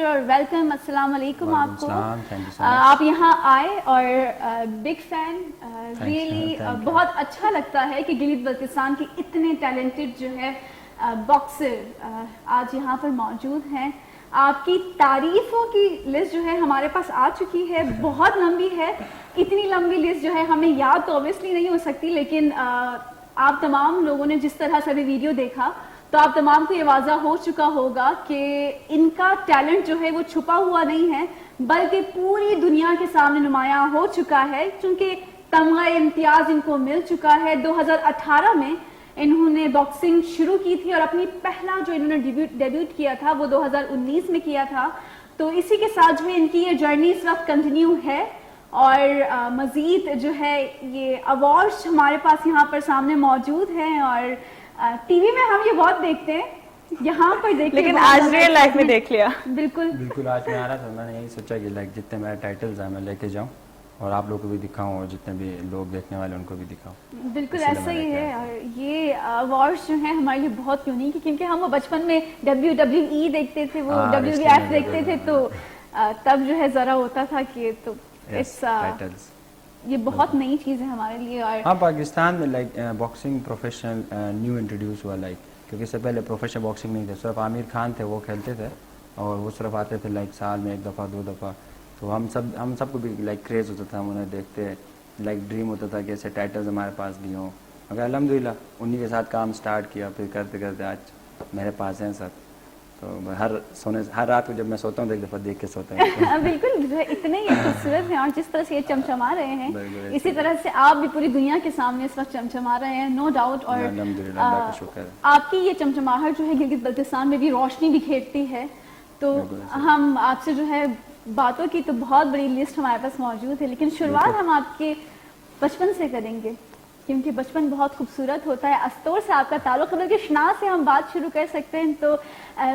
Pleasure और welcome, अस्सलाम वालेकुम आपको। थैंक आप यहाँ आए और बिग फैन रियली बहुत अच्छा लगता है कि गिलगित बल्तिस्तान के इतने टैलेंटेड जो है बॉक्सर आज यहाँ पर मौजूद हैं। आपकी तारीफों की लिस्ट जो है हमारे पास आ चुकी है, बहुत लंबी है। इतनी लंबी लिस्ट जो है हमें याद तो ऑब्वियसली नहीं हो सकती, लेकिन आप तमाम लोगों ने जिस तरह से अभी वीडियो देखा तो आप तमाम को ये वाज़ा हो चुका होगा कि इनका टैलेंट जो है वो छुपा हुआ नहीं है, बल्कि पूरी दुनिया के सामने नुमायां हो चुका है, क्योंकि तमगा इम्तियाज इनको मिल चुका है। 2018 में इन्होंने बॉक्सिंग शुरू की थी और अपनी पहला जो इन्होंने डेब्यूट किया था वो 2019 में किया था। तो इसी के साथ जो है इनकी ये जर्नी इस वक्त कंटिन्यू है और मज़ीद जो है ये अवार्ड्स हमारे पास यहाँ पर सामने मौजूद हैं और टीवी में हम ये बहुत देखते हैं, यहाँ पर देखते लेकिन आज रियल लाइफ में देख लिया। बिल्कुल आज मैं आ रहा था, मैंने यही सोचा कि लाइक जितने मेरे टाइटल्स हैं मैं लेके जाऊँ और आप लोगों को भी दिखाऊं और जितने भी लोग देखने वाले उनको भी दिखाऊं। बिल्कुल ऐसा ही है। और ये अवार्ड्स जो हैं हमारे लिए बहुत यूनिक है, क्योंकि हम वो बचपन में WWE देखते थे, वो WWF देखते थे, तो तब जो है ज़रा होता था कि तो टाइटल्स ये बहुत नई चीज़ है हमारे लिए। और हाँ, पाकिस्तान में like boxing professional new introduce हुआ, लाइक क्योंकि इससे पहले प्रोफेशनल बॉक्सिंग नहीं थे, सिर्फ आमिर खान थे वो खेलते थे और वो सिर्फ आते थे लाइक साल में एक दफ़ा 2 दफ़ा। तो हम सबको भी लाइक क्रेज़ होता था, हम उन्हें देखते लाइक ड्रीम होता था कि ऐसे टाइटल्स हमारे पास भी हों। मगर अल्हम्दुलिल्लाह उन्हीं के साथ काम स्टार्ट किया, फिर करते करते आज मेरे पास हैं सब। तो हर रात को जब मैं सोता हूँ तो एक दफ़ा देख के सोता हूँ। बिल्कुल जो है इतने ही खूबसूरत हैं और जिस तरह से ये चमचमा रहे हैं इसी तरह से आप भी पूरी दुनिया के सामने इस वक्त चमचमा रहे हैं, नो डाउट। और अल्हम्दुलिल्लाह का शुक्र है। आपकी ये चमचमाहट जो है गिलगित बल्तिस्तान में भी रोशनी बिखेरती है। तो हम आपसे जो है बातों की तो बहुत बड़ी लिस्ट हमारे पास मौजूद है, लेकिन शुरुआत हम आपके बचपन से करेंगे, क्योंकि बचपन बहुत खूबसूरत होता है। अस्तोर से आपका ताल्लुक, बल्कि शना से हम बात शुरू कर सकते हैं। तो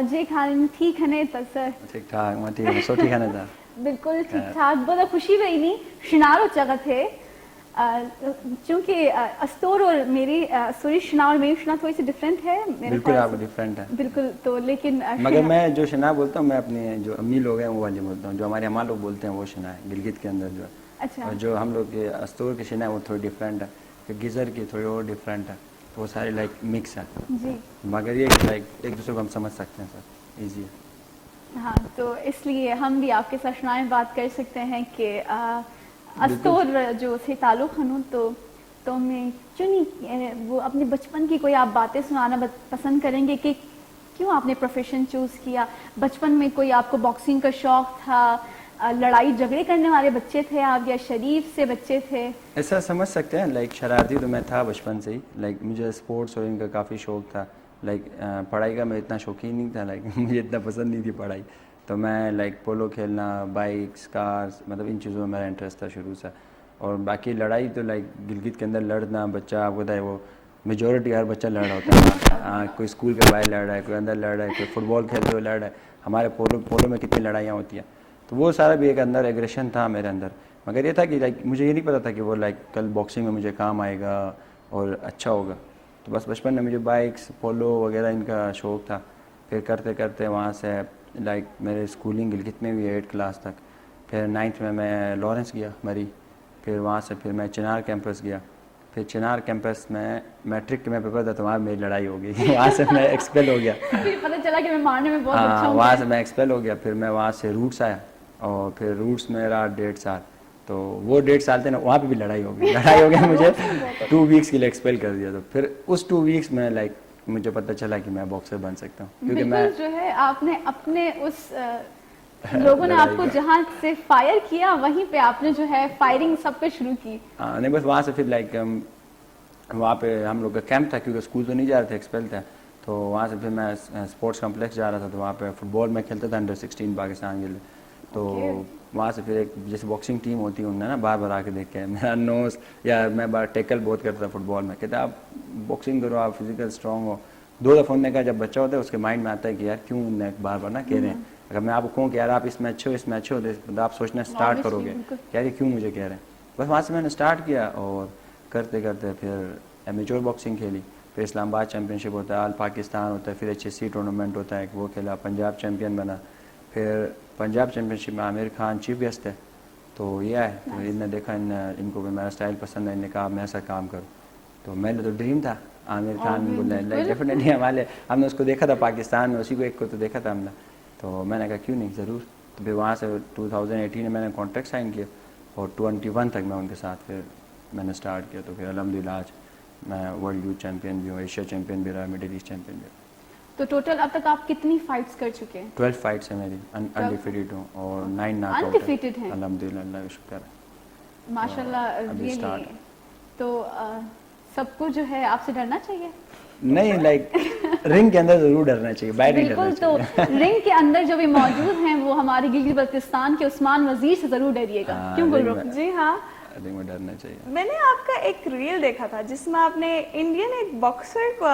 जे खान ठीक है सर? ठीक ठाक सो ठीक है था बिल्कुल ठीक ठाक। बहुत खुशी हुई नहीं शनारो जगह थे, क्योंकि अस्तोर और मेरी सॉरी शना और मेरी शना थोड़ी सी डिफरेंट है। बिल्कुल आपको डिफरेंट है बिल्कुल। तो लेकिन मगर मैं जो शना बोलता हूँ मैं अपने जो अम्मी लोग हैं वो वाली बोलता हूँ, जो हमारे अम्मा लोग बोलते हैं वो शना है गिलगित के अंदर जो है। अच्छा। और जो हम लोग के अस्तोर की शना है वो थोड़ी डिफरेंट है, गिज़र की थोड़ी और डिफरेंट है, तो वो सारी लाइक मिक्स है जी। मगर ये लाइक एक दूसरे को हम समझ सकते हैं सर, ईजी है। हाँ, तो इसलिए हम भी आपके साथ शना में बात कर सकते हैं कि अस्तोर जो से ताल्लुक़ हूँ तो मैं क्यों नहीं वो अपने बचपन की कोई आप बातें सुनाना पसंद करेंगे कि क्यों आपने प्रोफेशन चूज़ किया? बचपन में कोई आपको बॉक्सिंग का शौक़ था, लड़ाई झगड़े करने वाले बच्चे थे आप, या शरीफ से बच्चे थे? ऐसा समझ सकते हैं, लाइक शरारती तो मैं था बचपन से ही। लाइक मुझे स्पोर्ट्स और इनका काफ़ी शौक़ था। लाइक पढ़ाई का मैं इतना शौकीन नहीं था, लाइक मुझे इतना पसंद नहीं थी पढ़ाई। तो मैं लाइक पोलो खेलना, बाइक्स, कार्स, मतलब इन चीज़ों में मेरा इंटरेस्ट था शुरू से। और बाकी लड़ाई तो लाइक गिलगित के अंदर लड़ना, बच्चा आपको पता है वो मेजोरिटी हर बच्चा लड़ रहा होता है। कोई स्कूल के बाहर लड़ रहा है, कोई अंदर लड़ रहा है, कोई फुटबॉल खेलते हुए लड़ रहा है। हमारे पोलो में कितनी लड़ाइयाँ होती हैं, तो वो सारा भी एक अंदर एग्रेशन था मेरे अंदर। मगर ये था कि लाइक मुझे ये नहीं पता था कि वो लाइक कल बॉक्सिंग में मुझे काम आएगा और अच्छा होगा। तो बस बचपन में मुझे बाइक्स, पोलो वगैरह इनका शौक़ था। फिर करते करते वहाँ से लाइक मेरे स्कूलिंग गिलगित में हुई 8 क्लास तक। फिर 9th में मैं लॉरेंस गया मरी, फिर वहाँ से फिर मैं चिनार कैंपस गया। फिर चिनार कैंपस में मैट्रिक में पेपर था तो वहाँ मेरी लड़ाई हो गई। वहाँ से मैं एक्सपेल हो गया। फिर पता चला कि मैं मारने में बहुत अच्छा हूँ। वहाँ से मैं एक्सपेल हो गया। फिर मैं वहाँ से रूट्स आया और फिर रूट्स में रहा 1.5 साल। तो वो 1.5 साल थे ना, वहाँ पे भी लड़ाई हो गई मुझे 2 वीक्स के लिए एक्सपेल कर दिया। तो फिर उस 2 वीक्स में लाइक मुझे पता चला कि मैं बॉक्सर बन सकता हूँ, क्योंकि मैं जो है आपने अपने उस लोगों ने आपको जहाँ से फायर किया वहीं पे आपने जो है फायरिंग सब पे शुरू की। हाँ नहीं, बस वहाँ से फिर लाइक वहाँ पे हम लोग का कैंप था, क्योंकि स्कूल तो नहीं जा रहे थे, एक्सपेल था। तो वहाँ से फिर मैं स्पोर्ट्स कॉम्प्लेक्स जा रहा था, तो वहाँ पे फुटबॉल में खेलता था अंडर 16 पाकिस्तान के लिए। तो वहाँ से फिर एक जैसे बॉक्सिंग टीम होती है उन्हें ना बार बार आके देख के मेरा नोज, या मैं बार टैकल बहुत करता था फुटबॉल में, कहते आप बॉक्सिंग करो, आप फिजिकल स्ट्रॉन्ग हो। 2 दफ़ा उन्होंने कहा, जब बच्चा होता है उसके माइंड में आता है कि यार क्यों उन्हें बार बार ना कह रहे हैं। अगर मैं आपको कहूँ कि यार आप इसमें अच्छे हो, इसमें अच्छे हो, तो आप सोचना स्टार्ट करोगे यार ये क्यों मुझे कह रहे हैं। बस वहाँ से मैंने स्टार्ट किया और करते करते फिर एमेच्योर बॉक्सिंग खेली। फिर इस्लामाबाद चैम्पियनशिप होता है, ऑल पाकिस्तान होता है, फिर HSC टूर्नामेंट होता है, वो खेला, पंजाब चैम्पियन बना। फिर पंजाब चैम्पियनशिप में आमिर खान चीफ गेस्ट है, तो ये आए, तो इनने देखा, इनको भी मेरा स्टाइल पसंद है, इन्हें कहा मैं ऐसा काम करूँ। तो मेरे तो ड्रीम था आमिर खान बोले, लाइक डेफिनेटली हमारे, हमने उसको देखा था पाकिस्तान में, उसी को एक को तो देखा था हमने, तो मैंने कहा क्यों नहीं, ज़रूर। तो फिर वहाँ से 2018 में मैंने कॉन्ट्रैक्ट साइन किया और 21 तक मैं उनके साथ फिर मैंने स्टार्ट किया। तो फिर अल्हम्दुलिल्लाह आज मैं वर्ल्ड यूथ चैम्पियन भी हूँ, एशिया चैम्पियन भी रहा, मिडिल ईस्ट चैम्पियन भी रहा। तो टोटल अब तक आप कितनी फाइट्स कर चुके हैं? 12 फाइट्स है मेरी, अनडिफिटेड हूँ और 9 नॉकआउट अनडिफिटेड हैं अल्हम्दुलिल्लाह, अल्लाह का शुक्र है। माशाल्लाह। अभी रियली। start। तो सबको जो है आपसे डरना चाहिए? नहीं, लाइक रिंग के अंदर जरूर डरना चाहिए, बाहर नहीं डरना बिल्कुल। तो चाहिए। रिंग के अंदर जो भी मौजूद हैं वो हमारे गिलगित बल्तिस्तान के उस्मान वजीर से जरूर डरिएगा। हाँ, क्यों बोल रिंग रहे हो? में- जी हाँ, रिंग में डरना चाहिए। मैंने आपका एक रील देखा था जिसमें आपने इंडियन एक बॉक्सर को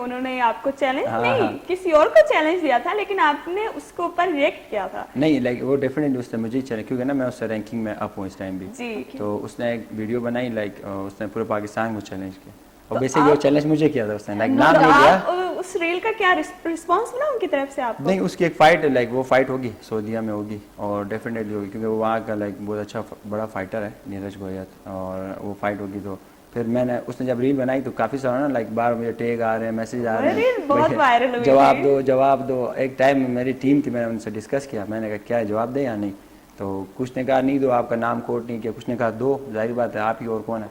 उन्होंने आपको चैलेंज हाँ, नहीं हाँ। किसी और को चैलेंज दिया था, लेकिन आपने उसके ऊपर रिएक्ट किया था। नहीं, लाइक वो डेफिनेटली उसने मुझे ही चैलेंज, क्योंकि ना मैं उससे रैंकिंग में अप हूँ इस टाइम भी, जी। तो उसने एक वीडियो बनाई, लाइक उसने पूरे पाकिस्तान को चैलेंज किया, और बेसिकली वो चैलेंज मुझे किया था उसने, लाइक नाम तो नहीं लिया। आप उस रील का क्या रिस्पॉन्स मिला उनकी तरफ से आपको? नहीं, उसकी एक फाइट, लाइक वो फाइट होगी सऊदीया में होगी और डेफिनेटली होगी, क्योंकि वो वहाँ का लाइक बहुत अच्छा बड़ा फाइटर है नीरज गोयत, और वो फाइट होगी। तो फिर मैंने, उसने जब रील बनाई तो काफ़ी सारा ना, लाइक बार मुझे टैग आ रहे हैं, मैसेज आ रहे रील बहुत हैं, वायरल हुई जवाब थी। दो जवाब दो। एक टाइम में मेरी टीम थी, मैंने उनसे डिस्कस किया, मैंने कहा क्या है, जवाब दे या नहीं, तो कुछ ने कहा नहीं दो, आपका नाम कोट नहीं किया, कुछ ने कहा दो, जाहिर बात है आप ही और कौन है।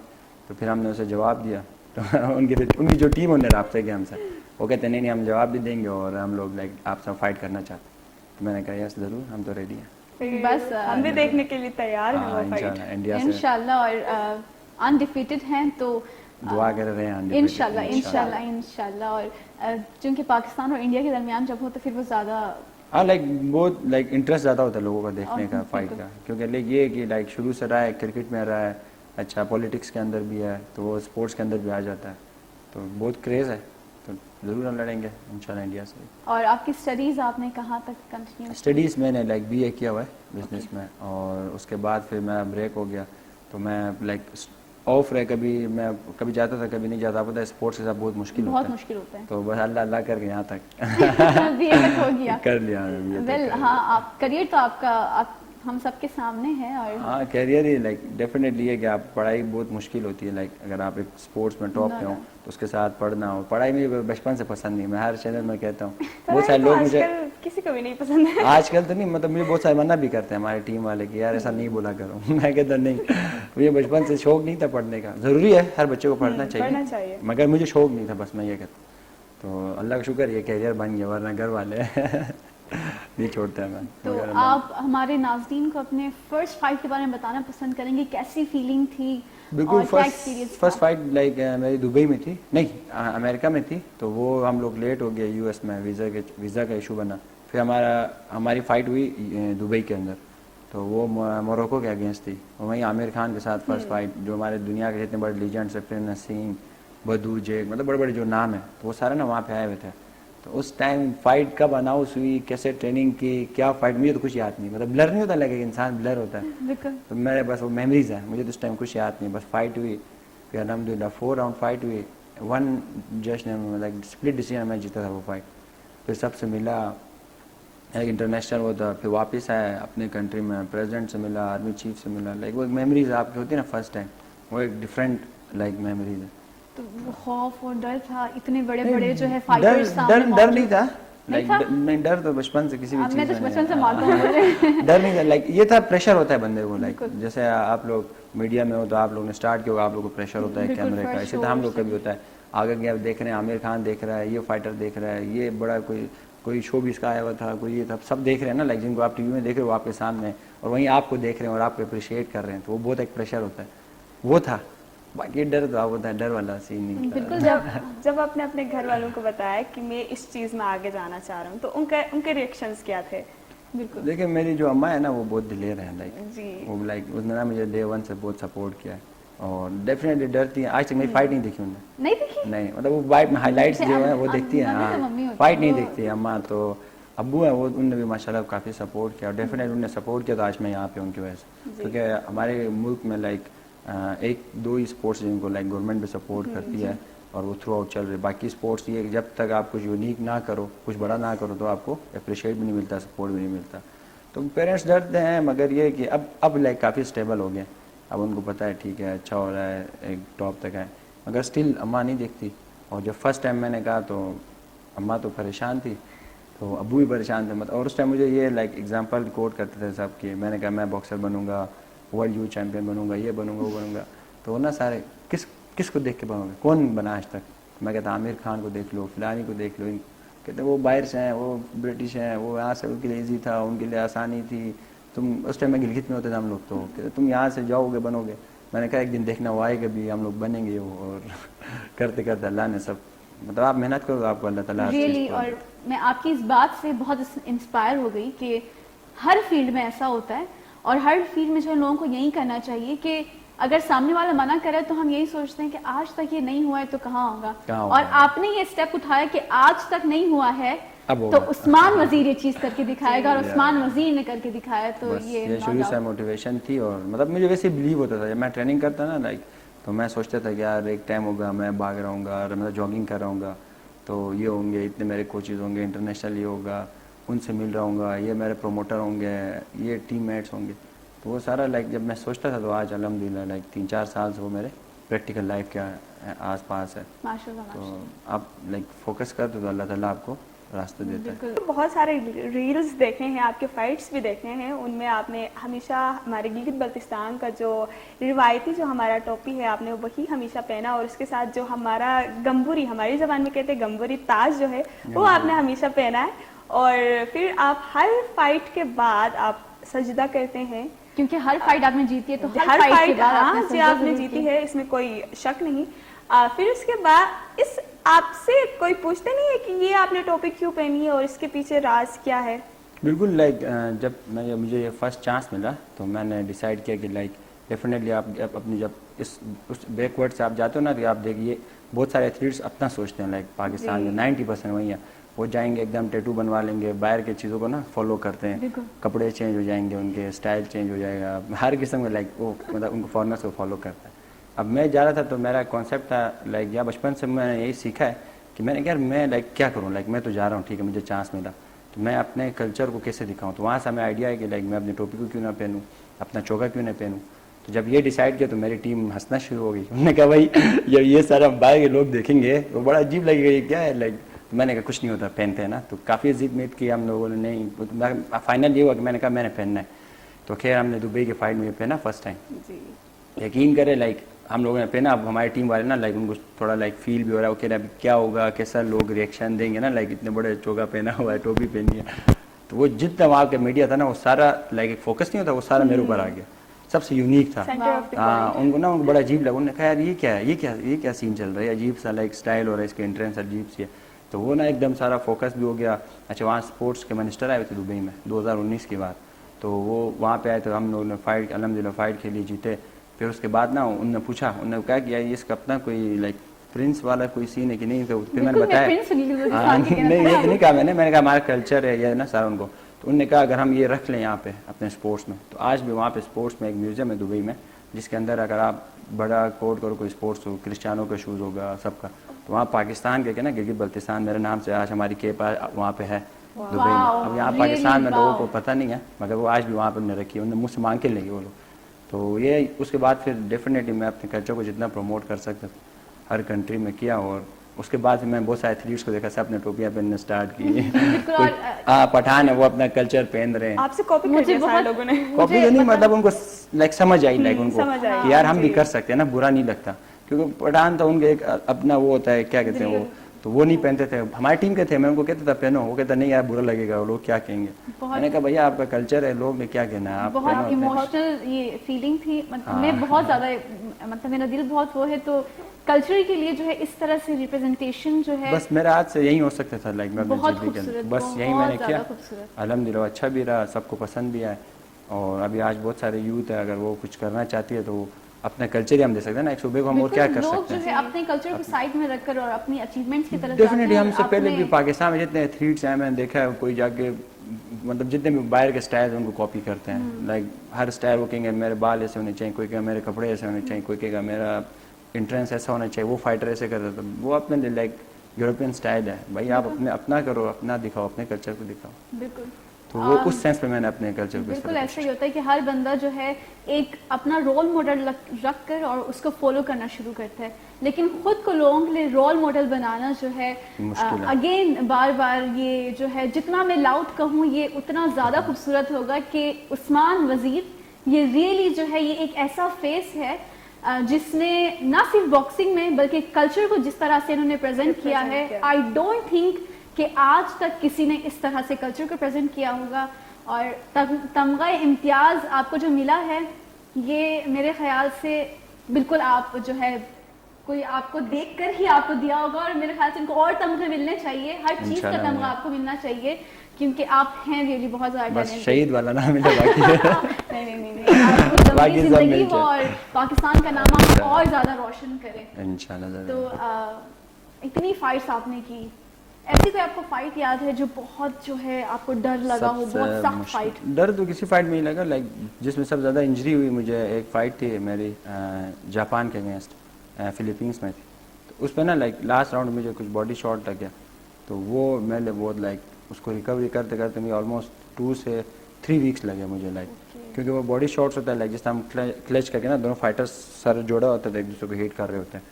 तो फिर हमने उसे जवाब दिया, तो उनकी जो टीम, उन्होंने रब्ता किया हमसे, वो कहते नहीं नहीं हम जवाब भी देंगे और हम लोग लाइक आपसे फाइट करना चाहते हैं। तो मैंने कहा यस ज़रूर, हम तो रेडी हैं। बस हम भी देखने के लिए तैयार हैं हाँ, वो फाइट। इंशाल्लाह इंडिया से इंशाल्लाह। और अनडिफिटेड हैं तो दुआ कर रहे हैं, इंशाल्लाह इंशाल्लाह इंशाल्लाह। और चूंकि पाकिस्तान और इंडिया के दरमियान जब हो तो फिर वो ज़्यादा हाँ, लाइक बहुत लाइक इंटरेस्ट ज़्यादा होता है लोगों का देखने का फाइट बिल्कुल। का, क्योंकि लाइक ये है कि लाइक शुरू से रहा है, क्रिकेट में रहा है, अच्छा पॉलिटिक्स के अंदर भी है, तो वो स्पोर्ट्स के अंदर भी आ जाता है, तो बहुत क्रेज़ है, तो ज़रूर हम लड़ेंगे इंशाल्लाह इंडिया से। और आपकी स्टडीज़ आपने कहाँ तक कंटिन्यू? स्टडीज़ मैंने लाइक बीए किया हुआ है बिजनेस में, और उसके बाद फिर मेरा ब्रेक हो गया, तो मैं लाइक ऑफ रहे, कभी मैं कभी जाता था कभी नहीं जाता, पता है स्पोर्ट्स के साथ बहुत मुश्किल बहुत होता मुश्किल होता है, तो बस अल्लाह अल्लाह करके यहाँ तक है। बीए तक हो गया। कर लिया मैंने BA तक वेल कर हाँ, आप करियर तो आपका हम सबके सामने है। और हाँ, कैरियर ही लाइक डेफिनेटली है कि आप, पढ़ाई बहुत मुश्किल होती है, लाइक अगर आप एक स्पोर्ट्स में टॉप पे हो तो उसके साथ पढ़ना हो, पढ़ाई मुझे बचपन से पसंद नहीं, मैं हर चैनल में कहता हूँ, बहुत सारे लोग मुझे आजकल किसी को भी नहीं पसंद है। आजकल तो नहीं, मतलब मुझे बहुत सारे मना भी करते हैं हमारी टीम वाले कि यार ऐसा नहीं बोला करो। मैं कहता नहीं, मुझे बचपन से शौक नहीं था पढ़ने का, ज़रूरी है हर बच्चे को पढ़ना पढ़ना चाहिए, चाहिए। मगर मुझे शौक नहीं था, बस मैं ये कहता हूँ। तो अल्लाह का शुक्र ये कैरियर बन गया, वरना घर वाले नहीं छोड़ते हैं मैं। तो मगर आप हमारे नाज़रीन को अपने फर्स्ट फाइट के बारे में बताना पसंद करेंगे, कैसी फीलिंग थी? बिल्कुल, और क्या first experience first fight like मेरी दुबई में थी, नहीं अमेरिका में थी, तो वो हम लोग लेट हो गए यूएस में, वीज़ा का इशू बना, फिर हमारी फ़ाइट हुई दुबई के अंदर, तो वो मोरक्को के अगेंस्ट थी, और वहीं आमिर खान के साथ फर्स्ट फाइट, जो हमारे दुनिया के जितने बड़े लीजेंड्स है, प्रेम नसीम, बदू जेक, मतलब बड़े बड़े जो नाम है, तो वो सारे ना वहाँ पे आए हुए थे। तो उस टाइम फाइट कब अनाउंस हुई, कैसे ट्रेनिंग की, क्या फाइट, मुझे तो कुछ याद नहीं, मतलब ब्लर नहीं होता, लगे इंसान ब्लर होता है, बिल्कुल। तो मेरे बस वो मेमोरीज है, मुझे तो उस टाइम कुछ याद नहीं, बस फाइट हुई, फिर अलहमदिल्ला 4 राउंड फाइट हुई, 1 जज ने लाइक स्प्लिट डिसीजन में जीता था वो फाइट, फिर सबसे मिला, एक इंटरनेशनल वो था, फिर वापस आया अपने कंट्री में, प्रेसिडेंट से मिला, आर्मी चीफ से मिला, लाइक वो एक मेमोरीज आपकी होती है ना फर्स्ट टाइम, वो एक डिफरेंट लाइक मेमोरीज है। तो वो खौफ और डर था, इतने बड़े बड़े जो है डर फाइटर्स सामने डर डर नहीं था, नहीं लाइक था? नहीं, डर तो बचपन से किसी भी अब चीज़ मैं तो में बचपन से नहीं मारता हूँ मुझे। डर नहीं था, लाइक ये था प्रेशर होता है बंदे को, लाइक बिल्कुल। जैसे आप लोग मीडिया में हो तो आप लोगों ने स्टार्ट किया होगा, आप लोगों को प्रेशर होता है बिल्कुल, कैमरे का, for इसी तरह हम लोग sure। का भी होता है, आगे गया देख रहे हैं आमिर खान देख रहा है, ये फाइटर देख रहा है, ये बड़ा कोई शो भी इसका आया हुआ था, कोई ये था, सब देख रहे हैं ना, लाइक जिनको आप टीवी में देख रहे हो वो आपके सामने है, और वहीं आपको देख रहे हैं और आपको अप्रिशिएट कर रहे हैं, तो वो बहुत एक प्रेशर होता है, वो था, बाकी डर तो आप होता है, डर वाला सीन नहीं था। बिल्कुल। जब आपने अपने घर वालों को बताया कि मैं इस चीज में आगे जाना चाह रहा हूँ, तो उनके रिएक्शंस क्या थे? बिल्कुल। देखिए मेरी जो अम्मा है ना वो बहुत दिलेर है, लाइक जी। वो लाइक उसने ना मुझे डे 1 से बहुत सपोर्ट किया है, और डेफिनेटली डरती है, आज तक मेरी फाइट नहीं देखी उन्होंने, नहीं देखी? नहीं, मतलब वो फाइट में हाइलाइट्स जो है वो अब देखती है, मम्मी तो मम्मी हाँ होती फाइट है, नहीं वो- देखती है अम्मा, तो अब्बू है वो, उनने भी माशाल्लाह काफ़ी सपोर्ट किया, और डेफिनेटली उन्होंने सपोर्ट किया, तो आज मैं यहाँ पे उनकी वजह से, क्योंकि हमारे मुल्क में लाइक 1-2 ही स्पोर्ट्स जिनको लाइक गवर्नमेंट भी सपोर्ट करती है, और वो थ्रू आउट चल रहे। बाकी स्पोर्ट्स ये कि जब तक आप कुछ यूनिक ना करो, कुछ बड़ा ना करो, तो आपको अप्रिशिएट भी नहीं मिलता, सपोर्ट भी नहीं मिलता। तो पेरेंट्स डरते हैं, मगर ये कि अब लाइक काफ़ी स्टेबल हो गए, अब उनको पता है ठीक है अच्छा हो रहा है, एक टॉप तक है, मगर स्टिल अम्मा नहीं देखती। और जब फर्स्ट टाइम मैंने कहा तो अम्मा तो परेशान थी, तो अब्बू भी परेशान थे मतलब। और उस टाइम मुझे ये लाइक एग्जांपल कोट करते थे सब कि मैंने कहा मैं बॉक्सर बनूंगा, वर्ल्ड यूथ चैम्पियन बनूंगा, ये बनूंगा वो बनूंगा। तो ना सारे किसको देख के बनोगे, कौन बना आज तक? मैं कहता आमिर खान को देख लो, फिलानी को देख लो। कहते वो बाहर से हैं, वो ब्रिटिश हैं, वो यहाँ से उनके लिए ईजी था, उनके लिए आसानी थी। तुम उस टाइम में गिलगित में होते थे हम लोग, तो कहते तुम यहाँ से जाओगे बनोगे। मैंने कहा एक दिन देखना वो आएगा भी, हम लोग बनेंगे वो। और करते करते अल्लाह ने सब, मतलब आप मेहनत करो तो आपको अल्लाह ताला हर चीज़ रियली को। और मैं आपकी इस बात से बहुत इंस्पायर हो गई कि हर फील्ड में ऐसा होता है, और हर फील्ड में जो है लोगों को यही करना चाहिए कि अगर सामने वाला मना करे तो हम यही सोचते हैं कि आज तक ये नहीं हुआ है तो कहाँ होगा। और आपने ये स्टेप उठाया कि आज तक नहीं हुआ है तो उस्मान वजीर ये चीज करके दिखाएगा, और उस्मान वजीर ने करके दिखाया। तो ये शुरू से मोटिवेशन थी। और मतलब मुझे वैसे बिलीव होता था जब मैं ट्रेनिंग करता ना लाइक, तो मैं सोचता था कि यार एक टाइम होगा मैं भाग रहा हूँगा, मतलब जॉगिंग कर रहा हूँगा, तो ये होंगे इतने मेरे कोचेज़ होंगे, इंटरनेशनल ये होगा, उनसे मिल रहा हूँगा, ये मेरे प्रोमोटर होंगे, ये टीममेट्स होंगे। तो वो सारा लाइक जब मैं सोचता था, तो आज अल्हम्दुलिल्लाह लाइक 3-4 साल से वो मेरे प्रैक्टिकल लाइफ के आसपास है। माशाल्लाह तो आप लाइक फोकस करते तो अल्लाह ताला आपको रास्ते देता है। तो बहुत सारे रील्स देखे हैं, आपके फाइट्स भी देखे हैं, उनमें आपने हमेशा हमारे गिलगित बल्तिस्तान का जो रिवायती जो हमारा टोपी है आपने वही हमेशा पहना, और उसके साथ जो हमारा गम्बुरी, हमारी ज़बान में कहते हैं गम्बुरी ताज जो है वो आपने हमेशा पहना है। और फिर आप हर फाइट के बाद आप सजदा करते हैं, क्योंकि हर फाइट आपने जीती है, तो हर हर फाइट के फाइट बाद हाँ जी आपने जरूर जीती है, इसमें कोई शक नहीं। फिर उसके बाद इस आपसे कोई पूछते नहीं है कि ये आपने टोपी क्यों पहनी है और इसके पीछे राज क्या है? बिल्कुल लाइक जब मुझे ये फर्स्ट चांस मिला तो मैंने डिसाइड किया कि लाइक डेफिनेटली आप अपनी जब उस बैकवर्ड से आप जाते हो ना, तो आप देखिए बहुत सारे एथलीट्स अपना सोचते हैं, लाइक पाकिस्तान में 90% वही है, वो जाएंगे एकदम टैटू बनवा लेंगे, बाहर के चीज़ों को ना फॉलो करते हैं, कपड़े चेंज हो जाएंगे, उनके स्टाइल चेंज हो जाएगा, हर किस्म का लाइक वो मतलब उनको फॉरनर्स को फॉलो करता है। अब मैं जा रहा था तो मेरा कॉन्सेप्ट था लाइक, या बचपन से मैंने यही सीखा है कि मैंने यार मैं लाइक क्या करूँ, लाइक मैं तो जा रहा हूँ, ठीक है मुझे चांस मिला तो मैं अपने कल्चर को कैसे दिखाऊँ। तो वहाँ से हमें आइडिया है कि लाइक मैं अपनी टोपी को क्यों ना पहनूँ, अपना चोगा क्यों ना पहनूँ। तो जब ये डिसाइड किया तो मेरी टीम हंसना शुरू हो गई। उन्होंने कहा भाई जब ये सारा बाहर के लोग देखेंगे तो बड़ा अजीब लगेगा, ये क्या है लाइक। तो मैंने कहा कुछ नहीं होता, पहनते हैं ना। तो काफ़ी जिद मेद की हम लोगों ने, नहीं फाइनल ये हुआ कि मैंने कहा मैंने पहनना है। तो खैर हमने दुबई के फाइट में पहना फर्स्ट टाइम। यकीन करें लाइक हम लोगों ने पहना, अब हमारी टीम वाले ना लाइक उनको थोड़ा लाइक फील भी हो रहा है, ओके अभी क्या होगा, कैसा लोग रिएक्शन देंगे ना, लाइक इतने बड़े चोगा पहना हुआ है, टोपी पहनी है। तो वो जितना वहाँ के मीडिया था ना, वो सारा लाइक एक फोकस नहीं होता, वो सारा मेरे ऊपर आ गया, सबसे यूनिक था। हाँ उनको ना उनको बड़ा अजीब लगा, उन्होंने कहा यार ये क्या है, ये क्या सीन चल रहा है, अजीब सा लाइक स्टाइल हो रहा है, इसके एंट्रेंस अजीब सी है। तो वो ना एकदम सारा फोकस भी हो गया। अच्छा वहाँ स्पोर्ट्स के मिनिस्टर आए थे दुबई में 2019 की बात, तो वो वहाँ पे आए, तो हम लोगों ने फाइट अल्हम्दुलिल्लाह फाइट खेली, जीते। फिर उसके बाद ना उन्होंने पूछा, उन्होंने कहा कि यार इसका अपना कोई लाइक प्रिंस वाला कोई सीन है कि नहीं। तो फिर मैंने बताया नहीं ये नहीं कहा मैंने कहा हमारा कल्चर है ये ना सारा उनको। तो उन्होंने कहा अगर हम ये रख लें यहाँ पे अपने स्पोर्ट्स में, तो आज भी वहाँ पे स्पोर्ट्स में एक म्यूजियम है दुबई में, जिसके अंदर अगर आप बड़ा कोड करो कोई स्पोर्ट्स हो, क्रिस्टियानो का शूज़ होगा सबका, तो वहाँ पाकिस्तान के ना गिलगित बल्तिस्तान मेरे नाम से आज हमारी केप वहाँ पे है दुबई में। अब यहाँ पाकिस्तान में लोगों को पता नहीं है, मगर वो आज भी वहाँ पर उन्होंने रखी है, उन्होंने मुझसे मांग के लेंगे वो लोग। तो ये उसके बाद फिर डेफिनेटली मैं अपने कल्चर को जितना प्रमोट कर सकता हर कंट्री में किया। और उसके बाद मैं बहुत सारे एथलीट्स को देखा, सब अपने टोपियाँ पहनना स्टार्ट की। पठान है वो अपना कल्चर पहन रहे हैं। आपसे कॉपी कर दिया सारे लोगों ने? कॉपी तो नहीं, मतलब उनको लाइक समझ आई, लाइक उनको कि यार हम भी कर सकते हैं ना, बुरा नहीं लगता। क्योंकि पठान तो उनके एक अपना वो होता है, क्या कहते हैं वो, तो वो नहीं पहनते थे। हमारी टीम के थे, मैं उनको कहता था पहनो, वो कहता नहीं यार बुरा लगेगा, वो लोग क्या कहेंगे। मैंने कहा भैया आपका कल्चर है, लोग ने क्या कहना है, आप बहुत इमोशनल ये फीलिंग थी, मतलब मैं बहुत ज़्यादा, मतलब मेरा दिल बहुत वो है, तो कल्चर के लिए जो है इस तरह से रिप्रेजेंटेशन जो है बस मेरे हाथ से यही हो सकता था, लाइक मैं बस यही मैंने किया, अल्हम्दुलिल्लाह अच्छा भी रहा, सबको पसंद भी आया। और अभी आज बहुत सारे यूथ है, अगर वो कुछ करना चाहती है तो अपना कल्चर ही हम दे सकते हैं ना, एक सूबे को हम और क्या कर सकते हैं। जो है अपने कल्चर को साइड में रखकर और अपनी अचीवमेंट्स की तरफ डेफिनेटली हमसे पहले भी पाकिस्तान में जितने एथलीट्स हैं मैंने देखा है, कोई जाके मतलब जितने भी बाहर के स्टाइल उनको कॉपी करते हैं। लाइक हर स्टाइल वो कहेंगे मेरे बाल ऐसे होने चाहिए, कोई कहेगा मेरे कपड़े ऐसे होने चाहिए, कोई कहेगा मेरा इंट्रेंस ऐसा होना चाहिए, वो फाइटर ऐसे करता था, वो अपने लाइक यूरोपियन स्टाइल है भाई, आप अपने अपना करो, अपना दिखाओ, अपने कल्चर को दिखाओ। बिल्कुल। तो वो उस सेंस पे मैंने अपने कल्चर को बिल्कुल ऐसा ही होता है कि हर बंदा जो है एक अपना रोल मॉडल रख कर और उसको फॉलो करना शुरू करता है, लेकिन खुद को लोगों के लिए रोल मॉडल बनाना जो है मुश्किल है। अगेन बार बार ये जो है, जितना मैं लाउड कहूँ ये उतना ज़्यादा खूबसूरत होगा कि उस्मान वज़ीर ये रियली जो है ये एक ऐसा फेस है जिसने ना सिर्फ बॉक्सिंग में बल्कि कल्चर को जिस तरह से इन्होंने प्रेजेंट किया है, आई डोंट थिंक कि आज तक किसी ने इस तरह से कल्चर को प्रेजेंट किया होगा। और तमगा इम्तियाज़ आपको जो मिला है ये मेरे ख्याल से बिल्कुल आप जो है कोई आपको देखकर ही आपको दिया होगा, और मेरे ख्याल से इनको और तमगे मिलने चाहिए, हर चीज़ का तमगा आपको मिलना चाहिए क्योंकि आप हैं रियली बहुत ज़्यादा बस शहीद वाला ना मिला बाकी नहीं आपको लंबी जिंदगी हो और पाकिस्तान का नाम आप और ज़्यादा रोशन करें इंशाल्लाह। तो इतनी फाइट्स आपने की, ऐसी कोई आपको फाइट याद है जो बहुत जो है आपको डर लगा हो, बहुत सख्त फाइट? डर तो किसी फाइट में नहीं लगा, लाइक जिसमें सबसे ज़्यादा इंजरी हुई मुझे, एक फ़ाइट थी मेरी जापान के अगेंस्ट, फिलीपींस में थी। तो उस पर ना लाइक लास्ट राउंड मुझे कुछ बॉडी शॉट लग गया, तो वो मैंने बहुत लाइक उसको रिकवरी करते करते मुझे ऑलमोस्ट 2 से 3 वीक्स लगे मुझे लाइक, क्योंकि वो बॉडी शॉट्स होता है लाइक जिस हम क्लच करके ना दोनों फाइटर्स सर जोड़ा होता था, एक दूसरे को हिट कर रहे होते हैं,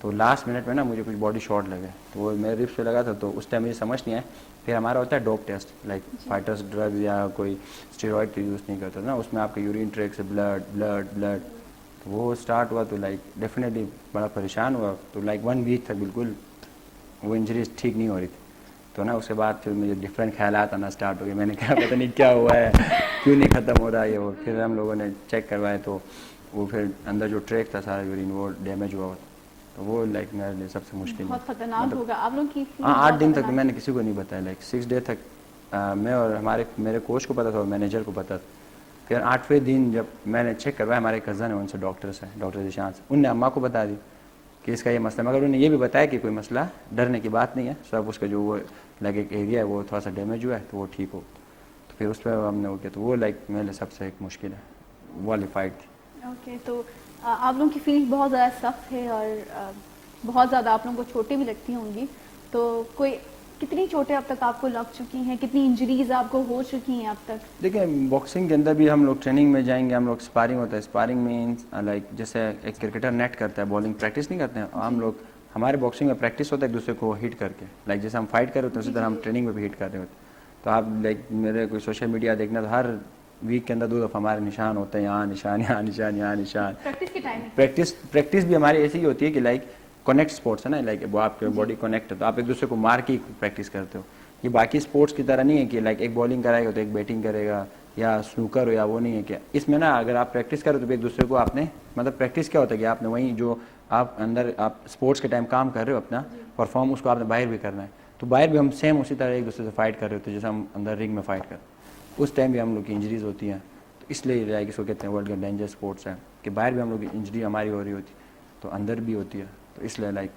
तो लास्ट मिनट में ना मुझे कुछ बॉडी शॉट लगे, तो वो मेरे रिप्स पे लगा था, तो उस टाइम मुझे समझ नहीं आया। फिर हमारा होता है dope test, like fighters drug या कोई स्टेरॉइड यूज़ नहीं करते ना, उसमें आपके यूरिन ट्रैक से ब्लड तो वो स्टार्ट हुआ, तो लाइक डेफिनेटली बड़ा परेशान हुआ, तो लाइक 1 वीक तक बिल्कुल वो इंजरी ठीक नहीं हो रही थी। तो ना उसके बाद फिर मुझे डिफरेंट ख्यालात आना स्टार्ट हो गए, मैंने कहा पता नहीं क्या हुआ है, क्यों नहीं ख़त्म हो रहा है ये वो। फिर हम लोगों ने चेक करवाए तो वो फिर अंदर जो ट्रैक था सारा यूरिन वो डैमेज हुआ था, तो वो लाइक मेरे लिए सबसे मुश्किल बहुत खतरनाक होगा आप लोग की। हाँ 8 दिन तक तो मैंने किसी को नहीं बताया, लाइक 6 डे तक मैं और मेरे कोच को पता था और मैनेजर को पता था। फिर 8वें दिन जब मैंने चेक करवाया, हमारे कज़न है उनसे डॉक्टर्स हैं, डॉक्टर जिशान से, उनने अम्मा को बता दी कि इसका ये मसला, मगर उन्होंने ये भी बताया कि कोई मसला डरने की बात नहीं है, सब उसका जो वो लाइक एक एरिया है वो थोड़ा सा डैमेज हुआ है तो वो ठीक हो। तो फिर उस पर हमने वो किया, तो वो लाइक मेरे लिए सबसे एक मुश्किल है वो वाली फाइट थी। ओके, तो आप लोगों की फीलिंग बहुत ज़्यादा सख्त है और बहुत ज़्यादा आप लोगों को चोटें भी लगती होंगी, तो कोई कितनी चोटें अब तक आपको लग चुकी हैं, कितनी इंजरीज आपको हो चुकी हैं अब तक? देखिए बॉक्सिंग के अंदर भी हम लोग ट्रेनिंग में जाएंगे, हम लोग स्पारिंग होता है, स्पारिंग मीन्स लाइक जैसे एक क्रिकेटर नेट करता है, बॉलिंग प्रैक्टिस नहीं करते हैं हम लोग, हमारे बॉक्सिंग में प्रैक्टिस होता है एक दूसरे को हिट करके, लाइक जैसे हम फाइट कर रहे होते हैं उसी तरह हम ट्रेनिंग में भी हिट कर रहे होते हैं। तो आप लाइक मेरे कोई सोशल मीडिया देखना तो हर वीक के अंदर 2 दफ़ा हमारे निशान होते हैं, यहाँ निशान, यहाँ निशान, यहाँ निशान। प्रैक्टिस के टाइम प्रैक्टिस भी हमारी ऐसी ही होती है कि लाइक कनेक्ट स्पोर्ट्स है ना, लाइक वो आपके बॉडी कनेक्ट है, तो आप एक दूसरे को मार के प्रैक्टिस करते हो। ये बाकी स्पोर्ट्स की तरह नहीं है कि लाइक एक बॉलिंग कराएगा तो एक बैटिंग करेगा या स्नूकर हो या वो नहीं है क्या, इसमें ना अगर आप प्रैक्टिस करो तो एक दूसरे को आपने मतलब प्रैक्टिस क्या होता है कि आपने वहीं जो आप अंदर आप स्पोर्ट्स के टाइम काम कर रहे हो अपना परफॉर्म, उसको आपने बाहर भी करना है, तो बाहर भी हम सेम उसी तरह एक दूसरे से फाइट कर रहे होते हैं जैसे हम अंदर रिंग में फाइट कर, उस टाइम भी हम लोग की इंजरीज होती हैं। तो इसलिए लाइक इसको कहते हैं वर्ल्ड का डेंजर स्पोर्ट्स है कि बाहर भी हम लोग की इंजरी हमारी हो रही होती तो अंदर भी होती है, तो इसलिए लाइक